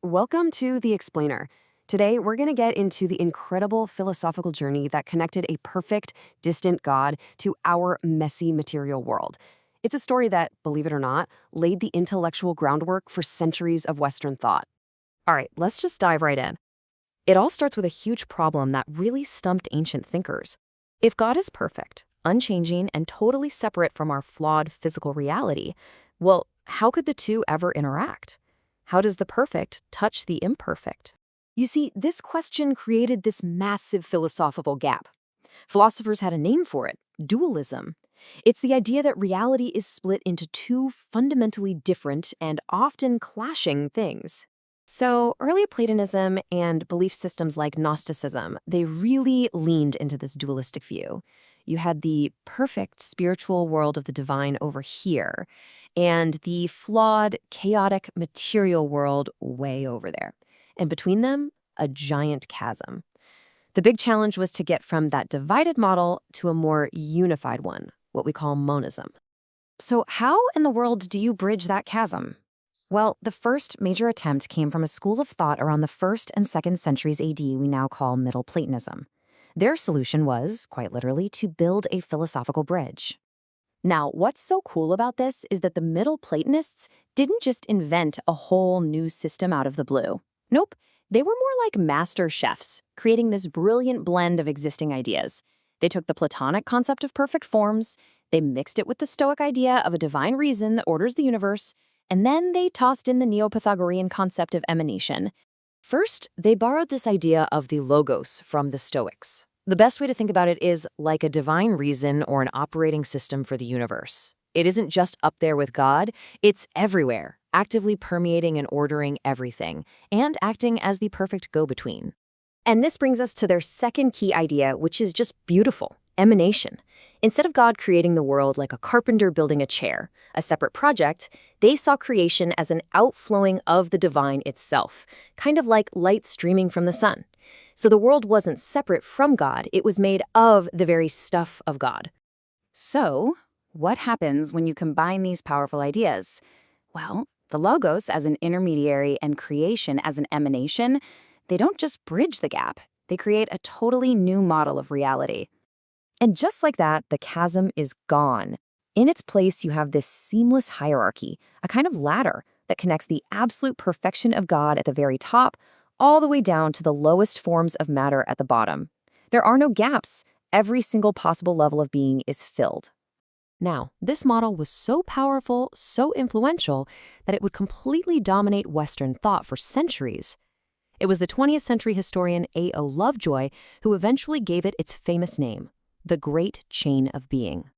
Welcome to The Explainer. Today, we're going to get into the incredible philosophical journey that connected a perfect, distant God to our messy material world. It's a story that, believe it or not, laid the intellectual groundwork for centuries of Western thought. All right, let's just dive right in. It all starts with a huge problem that really stumped ancient thinkers. If God is perfect, unchanging, and totally separate from our flawed physical reality, well, how could the two ever interact? How does the perfect touch the imperfect? You see, this question created this massive philosophical gap. Philosophers had a name for it: dualism. It's the idea that reality is split into two fundamentally different and often clashing things. So, early Platonism and belief systems like Gnosticism, they really leaned into this dualistic view. You had the perfect spiritual world of the divine over here, and the flawed, chaotic material world way over there. And between them, a giant chasm. The big challenge was to get from that divided model to a more unified one, what we call monism. So, how in the world do you bridge that chasm? Well, the first major attempt came from a school of thought around the 1st and 2nd centuries AD we now call Middle Platonism. Their solution was, quite literally, to build a philosophical bridge. Now, what's so cool about this is that the Middle Platonists didn't just invent a whole new system out of the blue. Nope, they were more like master chefs, creating this brilliant blend of existing ideas. They took the Platonic concept of perfect forms, they mixed it with the Stoic idea of a divine reason that orders the universe, and then they tossed in the Neo-Pythagorean concept of emanation. First, they borrowed this idea of the logos from the Stoics. The best way to think about it is like a divine reason or an operating system for the universe. It isn't just up there with God, it's everywhere, actively permeating and ordering everything, and acting as the perfect go-between. And this brings us to their second key idea, which is just beautiful: emanation. Instead of God creating the world like a carpenter building a chair, a separate project, they saw creation as an outflowing of the divine itself, kind of like light streaming from the sun. So the world wasn't separate from God, it was made of the very stuff of God. So, what happens when you combine these powerful ideas? Well, the logos as an intermediary and creation as an emanation, they don't just bridge the gap, they create a totally new model of reality. And just like that, the chasm is gone. In its place, you have this seamless hierarchy, a kind of ladder that connects the absolute perfection of God at the very top all the way down to the lowest forms of matter at the bottom. There are no gaps. Every single possible level of being is filled. Now, this model was so powerful, so influential, that it would completely dominate Western thought for centuries. It was the 20th century historian A.O. Lovejoy who eventually gave it its famous name: the Great Chain of Being.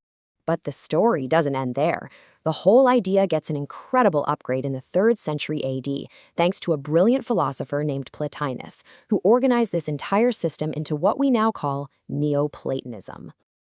But the story doesn't end there. The whole idea gets an incredible upgrade in the 3rd century AD, thanks to a brilliant philosopher named Plotinus, who organized this entire system into what we now call Neo-Platonism.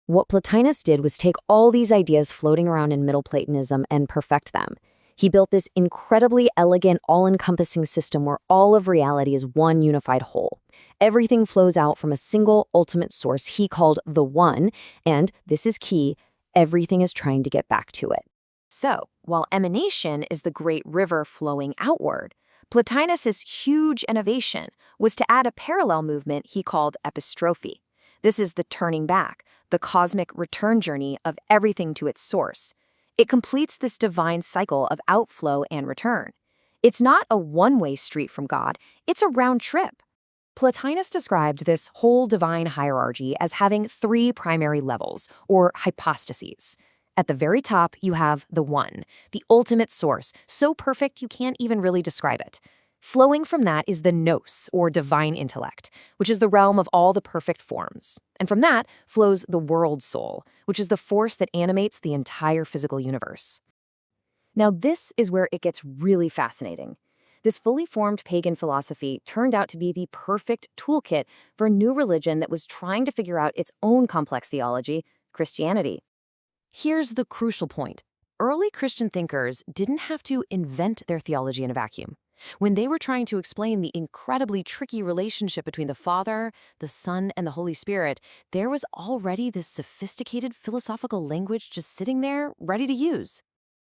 What Plotinus did was take all these ideas floating around in Middle Platonism and perfect them. He built this incredibly elegant, all-encompassing system where all of reality is one unified whole. Everything flows out from a single ultimate source he called the One, and, this is key, everything is trying to get back to it. So, while emanation is the great river flowing outward, Plotinus's huge innovation was to add a parallel movement he called epistrophe. This is the turning back, the cosmic return journey of everything to its source. It completes this divine cycle of outflow and return. It's not a one-way street from God, it's a round trip. Plotinus described this whole divine hierarchy as having 3 primary levels, or hypostases. At the very top, you have the One, the ultimate source, so perfect you can't even really describe it. Flowing from that is the nous, or divine intellect, which is the realm of all the perfect forms. And from that flows the world soul, which is the force that animates the entire physical universe. Now, this is where it gets really fascinating. This fully formed pagan philosophy turned out to be the perfect toolkit for a new religion that was trying to figure out its own complex theology: Christianity. Here's the crucial point. Early Christian thinkers didn't have to invent their theology in a vacuum. When they were trying to explain the incredibly tricky relationship between the Father, the Son, and the Holy Spirit, there was already this sophisticated philosophical language just sitting there, ready to use.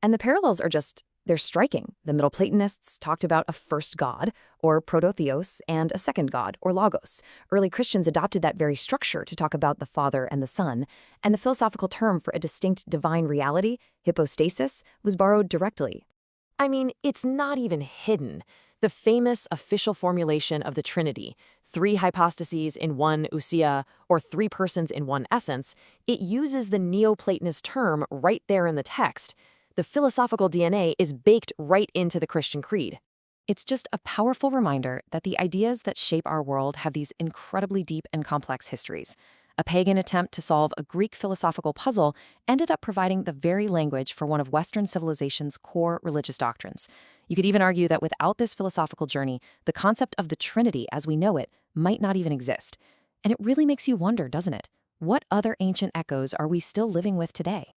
And the parallels are just They're striking. The Middle Platonists talked about a first god, or prototheos, and a second god, or logos. Early Christians adopted that very structure to talk about the Father and the Son, and the philosophical term for a distinct divine reality, hypostasis, was borrowed directly. I mean, it's not even hidden. The famous official formulation of the Trinity, three hypostases in one ousia, or three persons in one essence, it uses the Neo-Platonist term right there in the text. The philosophical DNA is baked right into the Christian creed. It's just a powerful reminder that the ideas that shape our world have these incredibly deep and complex histories. A pagan attempt to solve a Greek philosophical puzzle ended up providing the very language for one of Western civilization's core religious doctrines. You could even argue that without this philosophical journey, the concept of the Trinity as we know it might not even exist. And it really makes you wonder, doesn't it? What other ancient echoes are we still living with today?